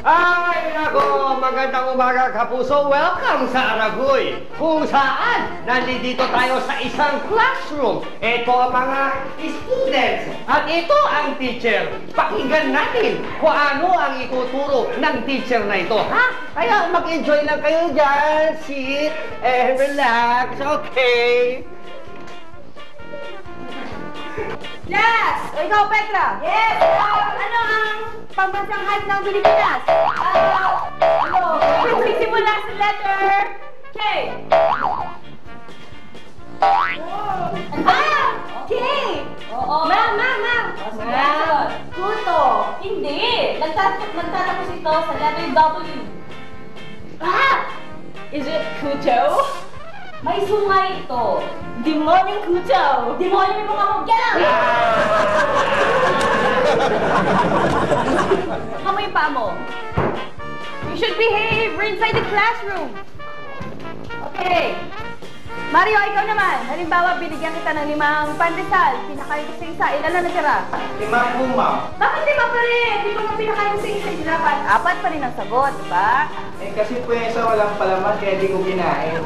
Ay, nako, magandang umaga kapuso. Welcome sa Aragoy, kung saan nandito tayo sa isang classroom. Ito ang mga students at ito ang teacher. Pakinggan natin kung ano ang ituturo ng teacher na ito, ha? Kaya mag-enjoy lang kayo dyan. Sit and relax, okay? Yes! O ikaw, Petra? Yes! Ano ang pambansang height ng Pilipinas? Nagsisimula sa letter K. K! Oo. Ma'am! Pluto. Hindi. Nagtatapos ito sa letter W. Is it Kuto? May sungay ito. Demonyong Kuto. Demonyo mo kamog. Get out! Kamoy pa mo. You should behave. We're inside the classroom. Okay. Mario, ikaw naman. Halimbawa, binigyan kita ng 5 pandesal. Pinakain ko sa isa. Ilan na natira? 5 po, ma'am. Bakit 5 pa rin? Di ba pinakain ko sa isa? Dapat 4 pa rin ang sagot, di ba? Eh kasi po yung isa walang palaman kaya di ko kinain.